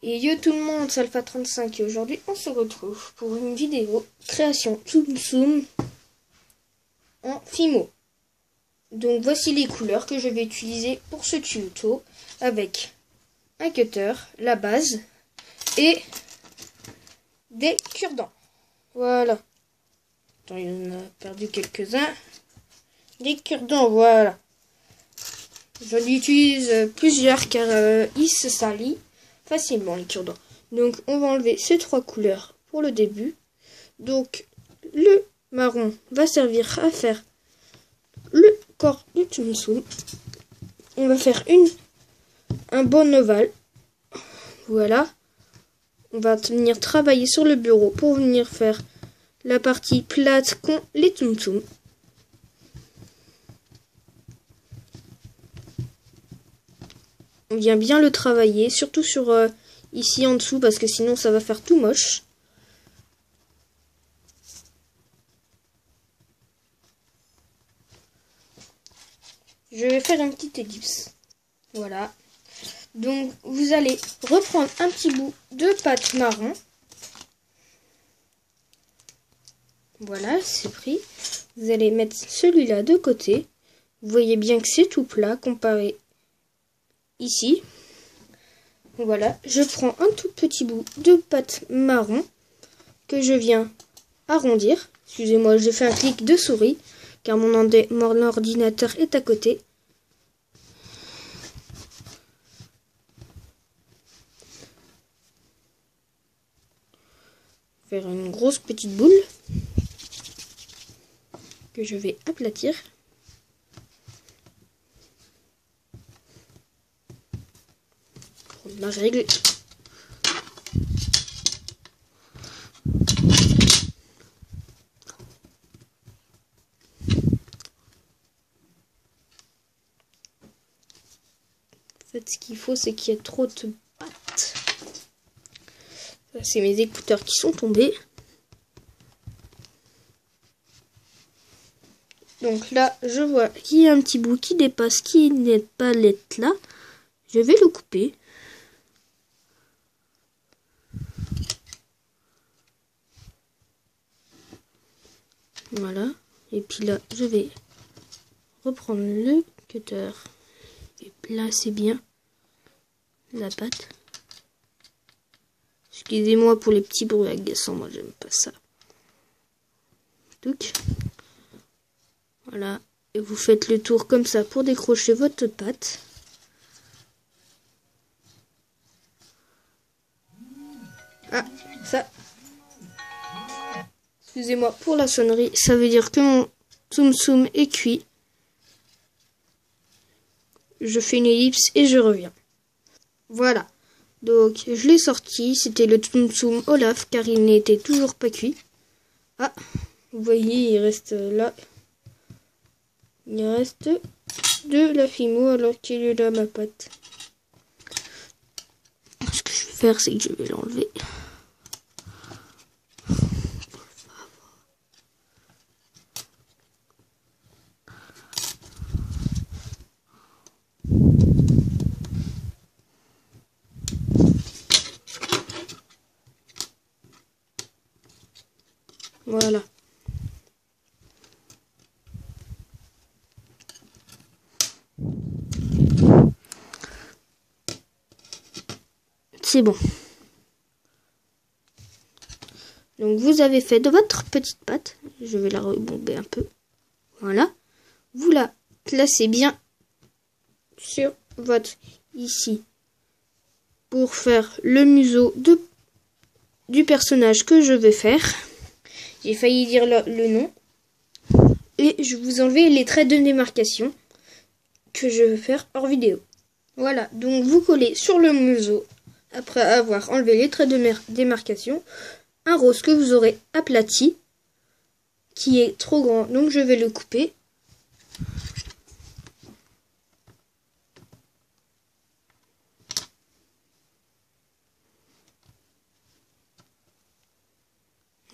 Et yo tout le monde, c'est Alpha35 et aujourd'hui on se retrouve pour une vidéo création Tsum Tsum en Fimo. Donc voici les couleurs que je vais utiliser pour ce tuto avec un cutter, la base et des cure-dents. Voilà. Attends, il y en a perdu quelques-uns. Des cure-dents, voilà. J'en utilise plusieurs car ils se salissent facilement les cure-dents. Donc on va enlever ces trois couleurs pour le début. Donc le marron va servir à faire le corps du Tsum Tsum. On va faire un bon ovale. Voilà. On va venir travailler sur le bureau pour venir faire la partie plate qu'ont les Tsum Tsum. On vient bien le travailler, surtout sur ici en dessous, parce que sinon ça va faire tout moche. Je vais faire une petite ellipse. Voilà. Donc vous allez reprendre un petit bout de pâte marron. Voilà, c'est pris. Vous allez mettre celui-là de côté. Vous voyez bien que c'est tout plat comparé ici. Voilà, je prends un tout petit bout de pâte marron que je viens arrondir. Excusez-moi, j'ai fait un clic de souris car mon ordinateur est à côté. Faire une grosse petite boule que je vais aplatir. Prendre ma règle. En fait, ce qu'il faut, c'est qu'il y ait trop de pâte. C'est mes écouteurs qui sont tombés. Donc là, je vois qu'il y a un petit bout qui dépasse, qui n'est pas là. Je vais le couper. Voilà. Et puis là, je vais reprendre le cutter et placer bien la pâte. Excusez-moi pour les petits bruits agaçants, moi j'aime pas ça. Donc, voilà. Et vous faites le tour comme ça pour décrocher votre pâte. Ah, ça. Excusez-moi pour la sonnerie, ça veut dire que mon Tsum Tsum est cuit. Je fais une ellipse et je reviens. Voilà. Donc je l'ai sorti, c'était le Tsum Tsum Olaf car il n'était toujours pas cuit. Ah, vous voyez, il reste là. Il reste de la Fimo alors qu'il est là ma pâte. Ce que je vais faire, c'est que je vais l'enlever. Voilà. C'est bon. Donc vous avez fait de votre petite pâte. Je vais la rebomber un peu. Voilà. Vous la placez bien sur votre ici pour faire le museau du personnage que je vais faire. J'ai failli dire le nom. Et je vous enlever les traits de démarcation que je vais faire hors vidéo. Voilà, donc vous collez sur le museau, après avoir enlevé les traits de démarcation, un rose que vous aurez aplati, qui est trop grand, donc je vais le couper.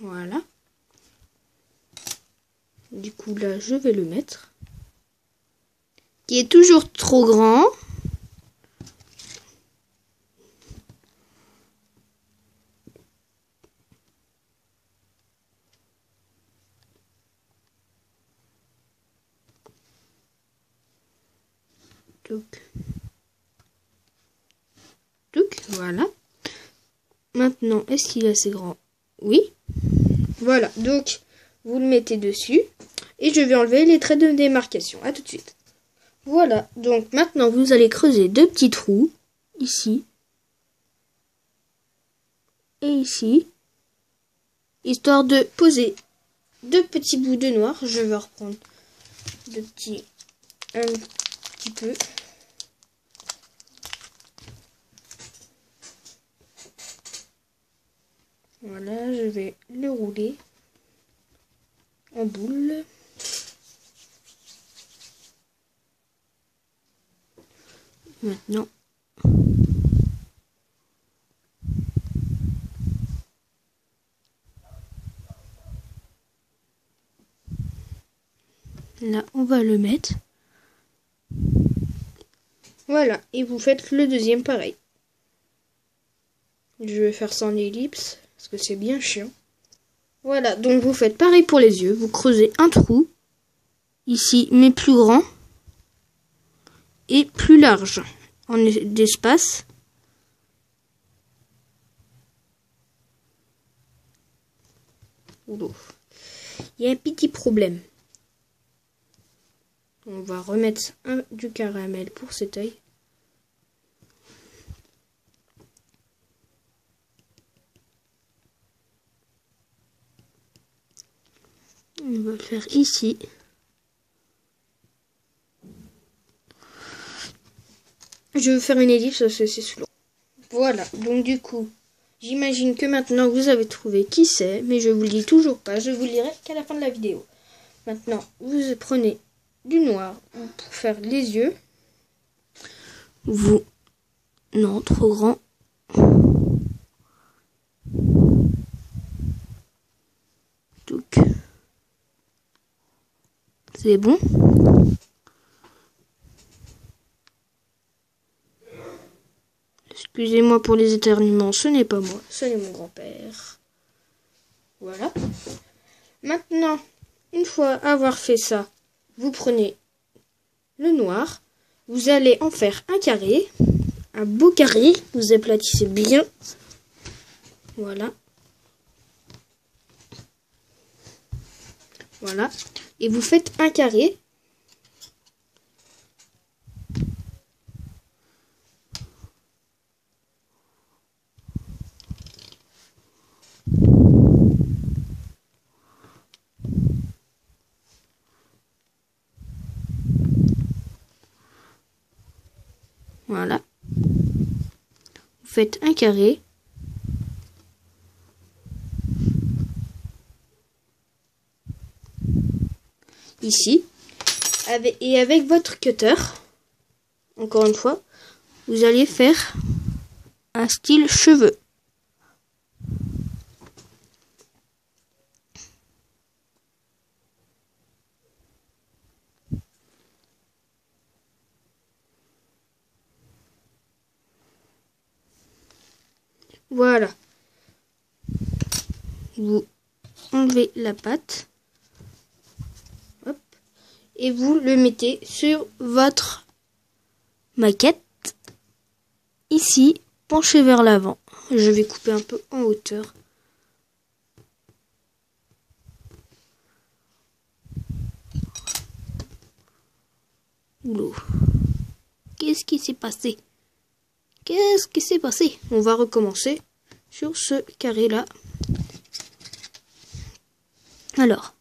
Voilà. Du coup, là, je vais le mettre. Qui est toujours trop grand. Voilà. Maintenant, est-ce qu'il est assez grand? Oui. Voilà, donc vous le mettez dessus. Et je vais enlever les traits de démarcation. À tout de suite. Voilà, donc maintenant vous allez creuser 2 petits trous. Ici. Et ici. Histoire de poser 2 petits bouts de noir. Je vais reprendre un petit peu. Voilà, je vais le rouler en boule. Maintenant, là, on va le mettre. Voilà, et vous faites le deuxième pareil. Je vais faire ça en ellipse, parce que c'est bien chiant. Voilà, donc vous faites pareil pour les yeux. Vous creusez un trou, ici, mais plus grand, et plus large, en d'espace. Il y a un petit problème. On va remettre du caramel pour cet œil. On va le faire ici. Je vais faire une ellipse parce que c'est slow. Voilà, donc du coup, j'imagine que maintenant vous avez trouvé qui c'est, mais je vous le dis toujours pas, je vous le dirai qu'à la fin de la vidéo. Maintenant, vous prenez du noir pour faire les yeux. Non, trop grand. Donc, c'est bon. Excusez-moi pour les éternuements, ce n'est pas moi, c'est mon grand-père. Voilà. Maintenant, une fois avoir fait ça, vous prenez le noir, vous allez en faire un carré, un beau carré, vous aplatissez bien. Voilà. Voilà. Et vous faites un carré. Voilà. Vous faites un carré. Ici. Et avec votre cutter, encore une fois, vous allez faire un style cheveux. Voilà. Vous enlevez la pâte. Hop. Et vous le mettez sur votre maquette. Ici, penchez vers l'avant. Je vais couper un peu en hauteur. Oula. Qu'est-ce qui s'est passé? Qu'est-ce qui s'est passé? On va recommencer sur ce carré-là. Alors.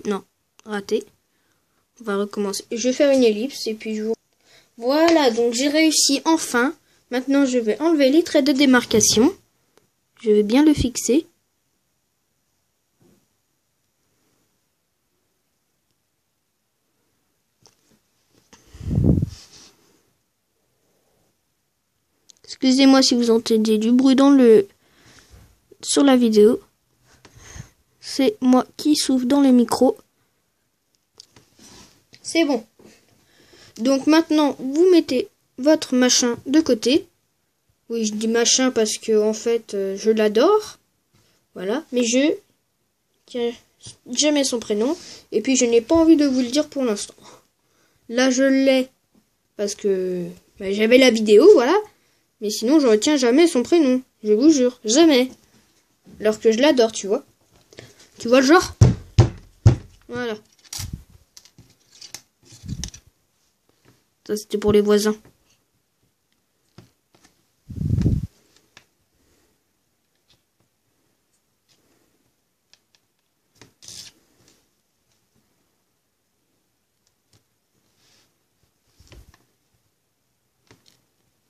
Non, raté. On va recommencer. Je vais faire une ellipse et puis je vous... Voilà, donc j'ai réussi enfin. Maintenant, je vais enlever les traits de démarcation. Je vais bien le fixer. Excusez-moi si vous entendez du bruit sur la vidéo. C'est moi qui souffle dans le micro. C'est bon. Donc maintenant, vous mettez votre machin de côté. Oui, je dis machin parce que en fait, je l'adore. Voilà. Mais je Tiens, jamais son prénom. Et puis je n'ai pas envie de vous le dire pour l'instant. Là je l'ai parce que j'avais la vidéo, voilà. Mais sinon je retiens jamais son prénom. Je vous jure, jamais. Alors que je l'adore, tu vois. Tu vois le genre? Voilà. Ça c'était pour les voisins.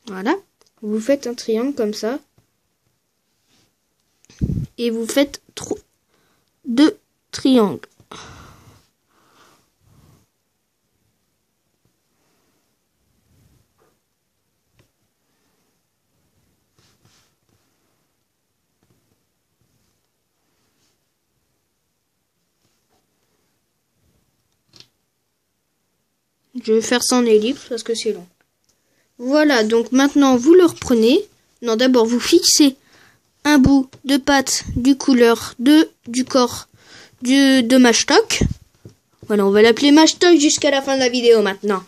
Voilà. Vous faites un triangle comme ça. Et vous faites 2 triangles. Je vais faire ça en ellipse parce que c'est long. Voilà, donc maintenant vous le reprenez. Non, d'abord vous fixez un bout de pâte du couleur du corps de Mashtock. Voilà, on va l'appeler Mashtock jusqu'à la fin de la vidéo maintenant.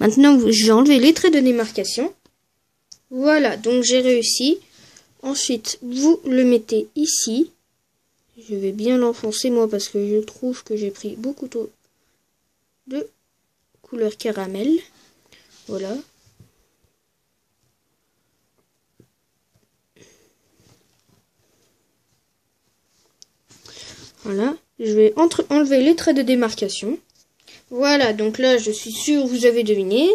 Maintenant, je vais enlever les traits de démarcation. Voilà, donc j'ai réussi. Ensuite, vous le mettez ici. Je vais bien l'enfoncer moi parce que je trouve que j'ai pris beaucoup trop de couleur caramel. Voilà. Voilà. Je vais enlever les traits de démarcation. Voilà, donc là, je suis sûre vous avez deviné.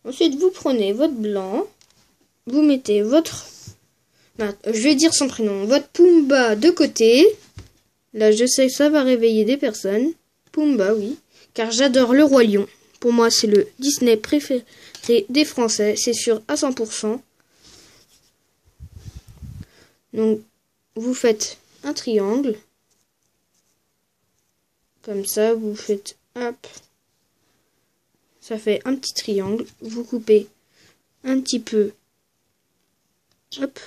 Ensuite, vous prenez votre blanc. Vous mettez votre... je vais dire son prénom. Votre Pumba de côté. Là, je sais que ça va réveiller des personnes. Pumba, oui. Car j'adore le Roi Lion. Pour moi, c'est le Disney préféré des Français. C'est sûr à 100%. Donc, vous faites un triangle. Comme ça, vous faites... Hop. Ça fait un petit triangle. Vous coupez un petit peu. Hop.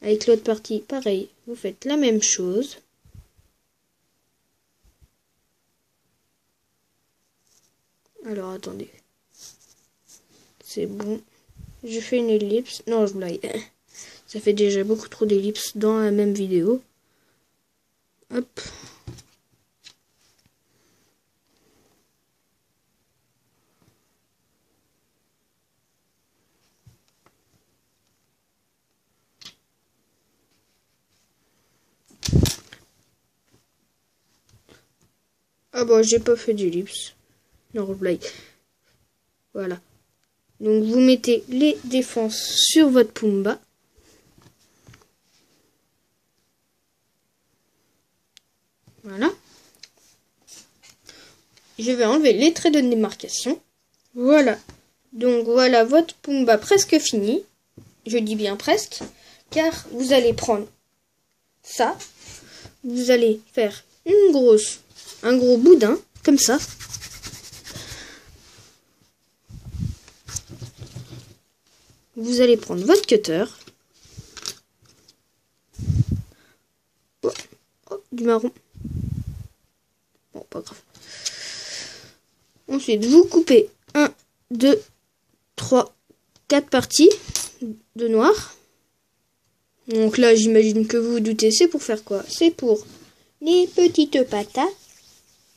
Avec l'autre partie, pareil. Vous faites la même chose. Alors, attendez. C'est bon. Je fais une ellipse. Non, je blague. Ça fait déjà beaucoup trop d'ellipses dans la même vidéo. Hop. Ah bah, j'ai pas fait d'ellipse. Non, je blague. Voilà. Donc, vous mettez les défenses sur votre Pumba. Voilà. Je vais enlever les traits de démarcation. Voilà. Donc, voilà votre Pumba presque fini. Je dis bien presque. Car vous allez prendre ça. Vous allez faire un gros boudin, comme ça. Vous allez prendre votre cutter. Oh, du marron. Bon, pas grave. Ensuite, vous coupez 1, 2, 3, 4 parties de noir. Donc là, j'imagine que vous vous doutez, c'est pour faire quoi? C'est pour les petites patates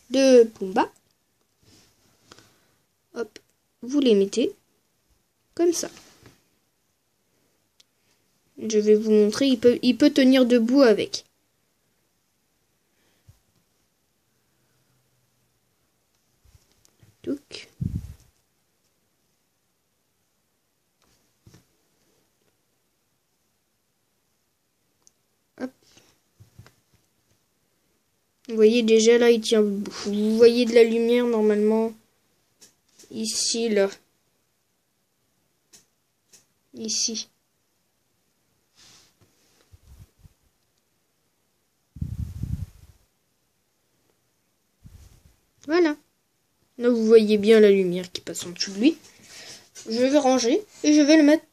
de Pumba. Hop, vous les mettez comme ça. Je vais vous montrer, il peut tenir debout avec. Touc. Hop. Vous voyez déjà là, il tient. Vous voyez de la lumière normalement. Ici, là. Ici. Voilà. Là, vous voyez bien la lumière qui passe en dessous de lui. Je vais ranger et je vais le mettre